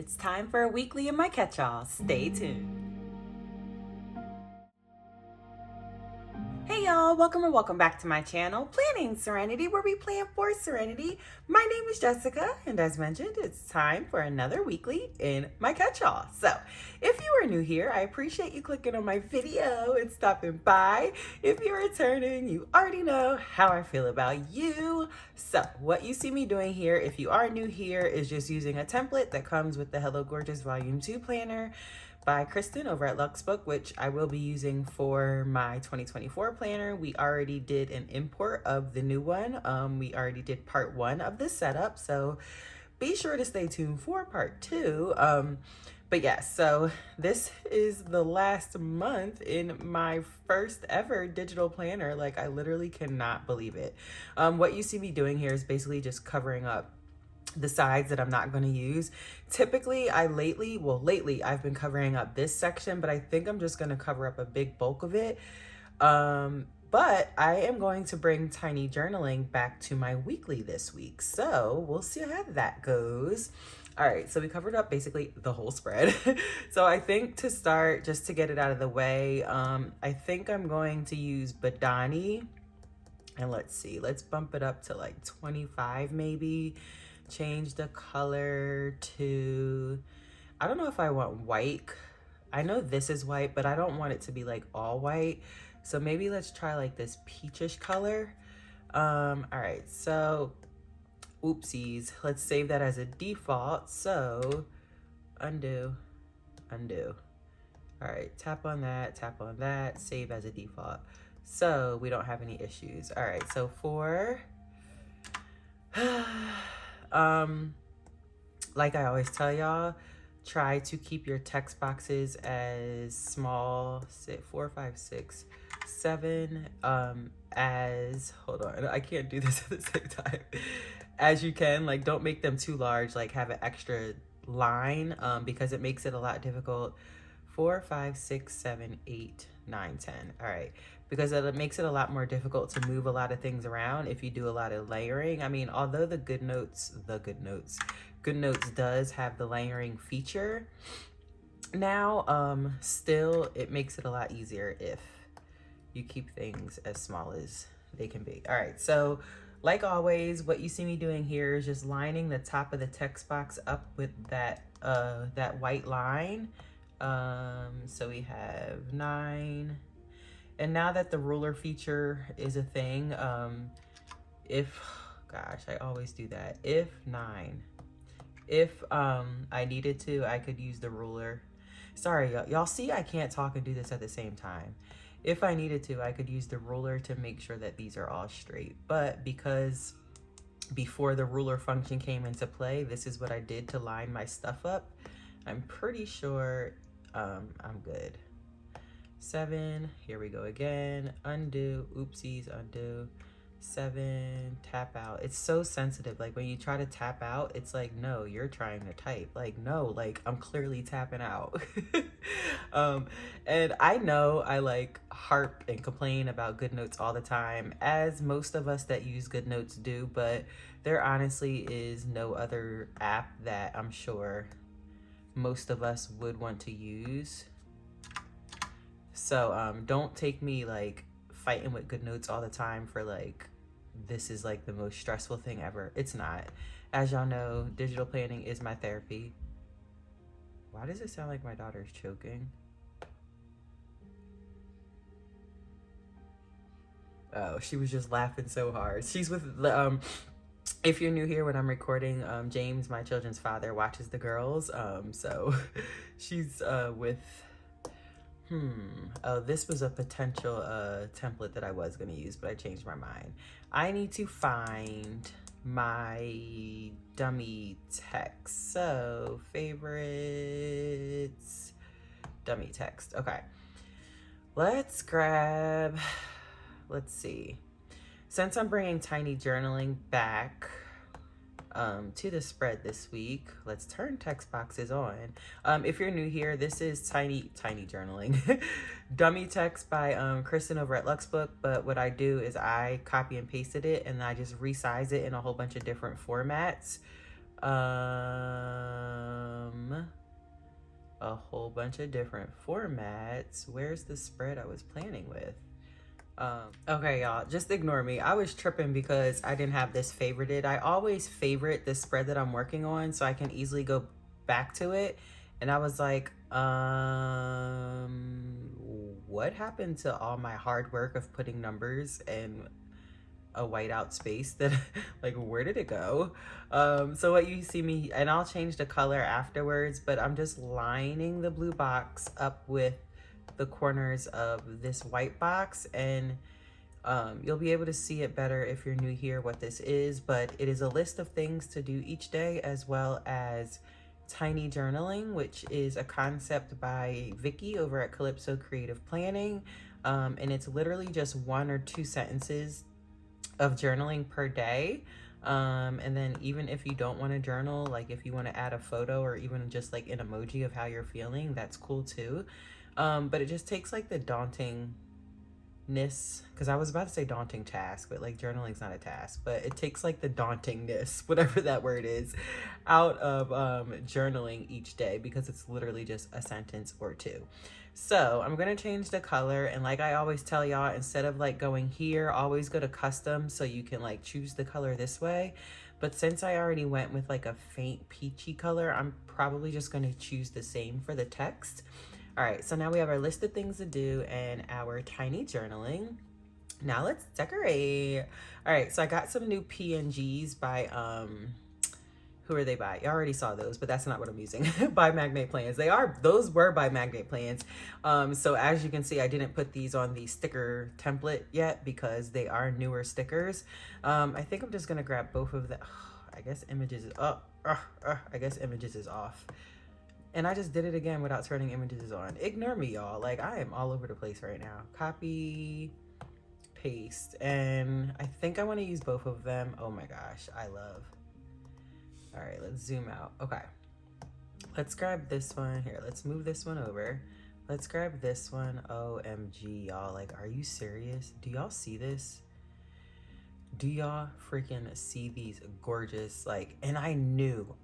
It's time for a weekly in my catch-all. Stay tuned. Hey y'all, welcome back to my channel, Planning Serenity, where we plan for serenity. My name is Jessica, and as mentioned, it's time for another weekly in my catch-all. So, if you are new here, I appreciate you clicking on my video and stopping by. If you're returning, you already know how I feel about you. So, what you see me doing here, if you are new here, is just using a template that comes with the Hello Gorgeous Volume 2 planner by Kristen over at Luxbook, which I will be using for my 2024 planner. We already did an import of the new one. We already did part 1 of the setup, so be sure to stay tuned for part 2. But yes, so this is the last month in my first ever digital planner. Like, I literally cannot believe it. What you see me doing here is basically just covering up the sides that I'm not going to use. Typically, lately I've been covering up this section, but I think I'm just going to cover up a big bulk of it. But I am going to bring tiny journaling back to my weekly this week, so we'll see how that goes. All right, so we covered up basically the whole spread. So I think to start, just to get it out of the way, I think I'm going to use Badani, and let's see, let's bump it up to like 25 maybe. Change the color to, I don't know if I want white. I know this is white, but I don't want it to be like all white. So maybe let's try like this peachish color. All right, so oopsies, let's save that as a default. So undo. All right, tap on that, save as a default. So we don't have any issues. All right, so for like I always tell y'all, try to keep your text boxes as small, 4, 5, 6, 7, as, hold on, I can't do this at the same time, as you can. Like, don't make them too large, like have an extra line, because it makes it a lot difficult. 4, 5, 6, 7, 8, 9, 10. All right, because it makes it a lot more difficult to move a lot of things around if you do a lot of layering. I mean, although the Goodnotes does have the layering feature now, still it makes it a lot easier if you keep things as small as they can be. All right, so like always, what you see me doing here is just lining the top of the text box up with that white line. So we have 9. And now that the ruler feature is a thing, gosh, I always do that. If I needed to, I could use the ruler. Sorry, y'all see I can't talk and do this at the same time. If I needed to, I could use the ruler to make sure that these are all straight. But because before the ruler function came into play, this is what I did to line my stuff up, I'm pretty sure I'm good. 7, here we go again, undo, oopsies, undo, 7, tap out. It's so sensitive. Like, when you try to tap out, it's like, no, you're trying to type. Like, no, like, I'm clearly tapping out. And I know I like harp and complain about Goodnotes all the time, as most of us that use Goodnotes do, but there honestly is no other app that I'm sure most of us would want to use. So don't take me like fighting with Goodnotes all the time for like, this is like the most stressful thing ever. It's not. As y'all know, digital planning is my therapy. Why does it sound like my daughter's choking? Oh, she was just laughing so hard. She's with the, if you're new here, when I'm recording, James, my children's father, watches the girls. So she's with, oh, this was a potential template that I was going to use, but I changed my mind. I need to find my dummy text. So favorites, dummy text. Okay, let's see. Since I'm bringing tiny journaling back to the spread this week, let's turn text boxes on. If you're new here, this is tiny journaling. Dummy text by Kristen over at Luxbook, but what I do is I copy and pasted it and I just resize it in a whole bunch of different formats. a whole bunch of different formats. Where's the spread I was planning with? Okay, y'all, just ignore me. I was tripping because I didn't have this favorited. I always favorite the spread that I'm working on so I can easily go back to it. And I was like, what happened to all my hard work of putting numbers and a whiteout space that like where did it go? So what you see me, and I'll change the color afterwards, but I'm just lining the blue box up with the corners of this white box, and you'll be able to see it better if you're new here what this is, but it is a list of things to do each day, as well as tiny journaling, which is a concept by Vicky over at Calypso Creative Planning. And it's literally just 1 or 2 sentences of journaling per day. And then even if you don't want to journal, like if you want to add a photo or even just like an emoji of how you're feeling, that's cool too. But it just takes like the dauntingness, because I was about to say daunting task, but like journaling's not a task, but it takes like the dauntingness, whatever that word is, out of journaling each day, because it's literally just a sentence or 2. So I'm going to change the color, and like I always tell y'all, instead of like going here, always go to custom so you can like choose the color this way. But since I already went with like a faint peachy color, I'm probably just going to choose the same for the text. All right, so now we have our list of things to do and our tiny journaling. Now let's decorate. All right, so I got some new PNGs by who are they by? You already saw those, but that's not what I'm using. By MagnatePlans. Those were by MagnatePlans. So as you can see, I didn't put these on the sticker template yet because they are newer stickers. I think I'm just gonna grab both of them. I guess images is up. I guess images is off. And I just did it again without turning images on. Ignore me, y'all. Like, I am all over the place right now. Copy, paste, and I think I want to use both of them. Oh my gosh, I love. All right, let's zoom out. Okay, let's grab this one here. Let's move this one over. Let's grab this one. OMG, y'all. Like, are you serious? Do y'all see this? Do y'all freaking see these gorgeous, like, and I knew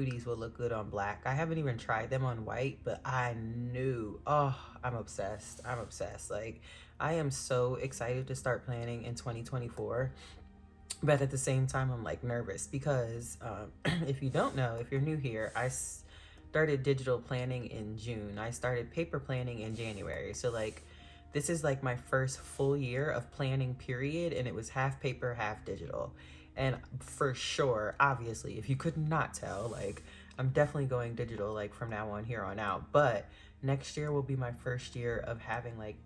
these would look good on black. I haven't even tried them on white, but I knew. Oh, I'm obsessed. I'm obsessed. Like, I am so excited to start planning in 2024. But at the same time, I'm like nervous because if you don't know, if you're new here, I started digital planning in June. I started paper planning in January. So like, this is like my first full year of planning period, and it was half paper, half digital. And for sure, obviously, if you could not tell, like, I'm definitely going digital like from now on, here on out. But next year will be my first year of having like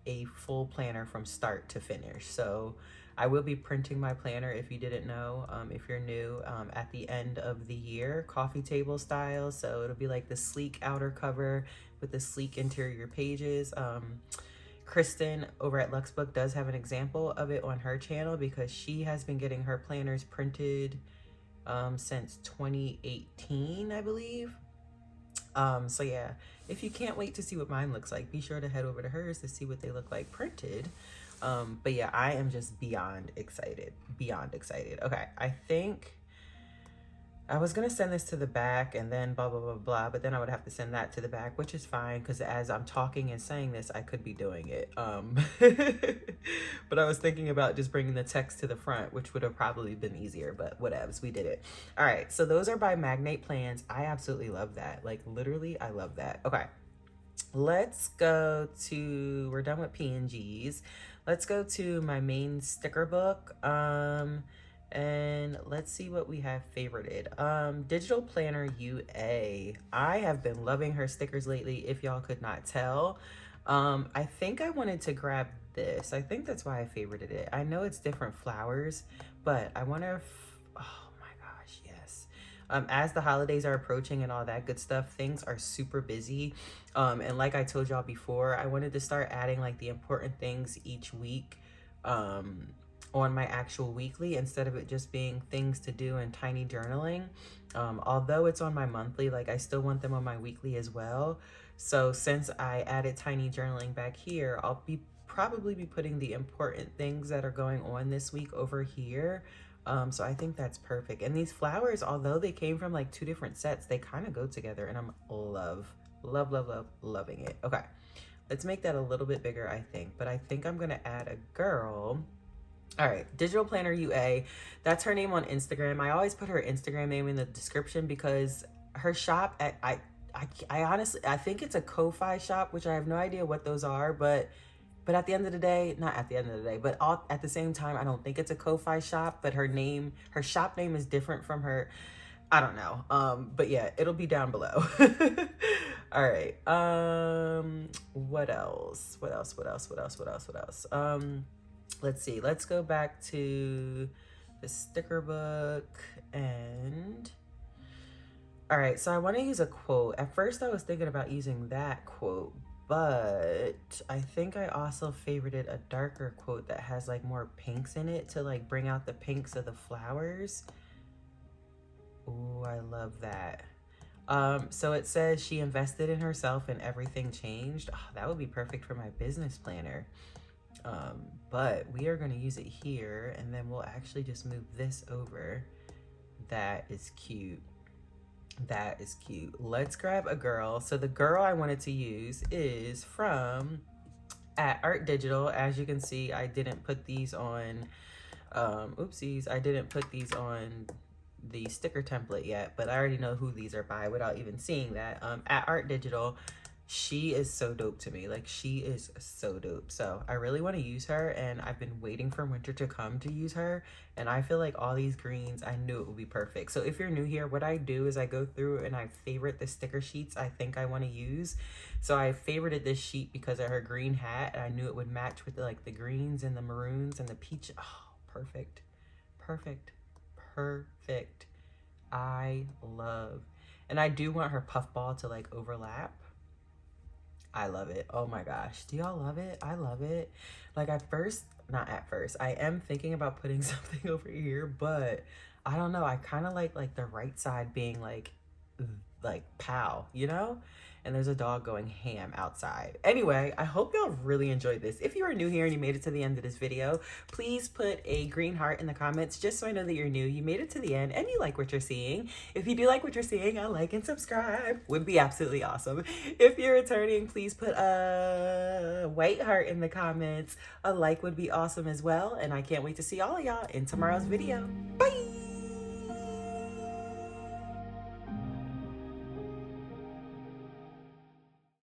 a full planner from start to finish. So I will be printing my planner, if you didn't know, if you're new, at the end of the year, coffee table style. So it'll be like the sleek outer cover with the sleek interior pages. Kristen over at Luxbook does have an example of it on her channel because she has been getting her planners printed since 2018, I believe. So yeah, if you can't wait to see what mine looks like, be sure to head over to hers to see what they look like printed. But yeah, I am just beyond excited. Okay, I think I was gonna send this to the back and then blah, blah, blah, blah, but then I would have to send that to the back, which is fine because as I'm talking and saying this, I could be doing it. But I was thinking about just bringing the text to the front, which would have probably been easier, but whatevs, we did it. All right, so those are by MagnatePlans. I absolutely love that. Like, literally, I love that. Okay, let's go to, we're done with PNGs. Let's go to my main sticker book. And let's see what we have favorited. DigitalPlannerUA. I have been loving her stickers lately, if y'all could not tell. I think I wanted to grab this. I think that's why I favorited it. I know it's different flowers, but I wonder if, oh my gosh, yes. As the holidays are approaching and all that good stuff, things are super busy. And like I told y'all before, I wanted to start adding like the important things each week on my actual weekly instead of it just being things to do and tiny journaling. Although it's on my monthly, like I still want them on my weekly as well. So since I added tiny journaling back here, I'll probably be putting the important things that are going on this week over here. So I think that's perfect. And these flowers, although they came from like 2 different sets, they kind of go together, and I'm loving it. Okay, let's make that a little bit bigger, I think. But I think I'm gonna add a girl. All right, DigitalPlannerUA. That's her name on Instagram. I always put her Instagram name in the description because her shop, I honestly, I think it's a Ko-Fi shop, which I have no idea what those are, but at the end of the day, not at the end of the day, but at the same time, I don't think it's a Ko-Fi shop, but her shop name is different from her. I don't know. But yeah, it'll be down below. All right. What else? Let's see. Let's go back to the sticker book and all right, so I want to use a quote. At first I was thinking about using that quote, but I think I also favorited a darker quote that has like more pinks in it to like bring out the pinks of the flowers. Ooh, I love that. So it says she invested in herself and everything changed. Oh, that would be perfect for my business planner. But we are going to use it here, and then we'll actually just move this over. That is cute. That is cute. Let's grab a girl. So the girl I wanted to use is from AtArtDigital. As you can see, I didn't put these on, oopsies, I didn't put these on the sticker template yet, but I already know who these are by without even seeing that. AtArtDigital, she is so dope to me. Like, she is so dope. So I really want to use her, and I've been waiting for winter to come to use her, and I feel like all these greens, I knew it would be perfect. So if you're new here, what I do is I go through and I favorite the sticker sheets I think I want to use. So I favorited this sheet because of her green hat, and I knew it would match with like the greens and the maroons and the peach. Oh, perfect. I love, and I do want her puffball to like overlap. I love it. Oh my gosh. Do y'all love it? I love it. Like not at first, I am thinking about putting something over here, but I don't know. I kind of like the right side being like pow, you know? And there's a dog going ham outside. Anyway, I hope y'all really enjoyed this. If you are new here and you made it to the end of this video, please put a green heart in the comments just so I know that you're new, you made it to the end, and you like what you're seeing. If you do like what you're seeing, a like and subscribe would be absolutely awesome. If you're returning, please put a white heart in the comments. A like would be awesome as well. And I can't wait to see all of y'all in tomorrow's video. Bye!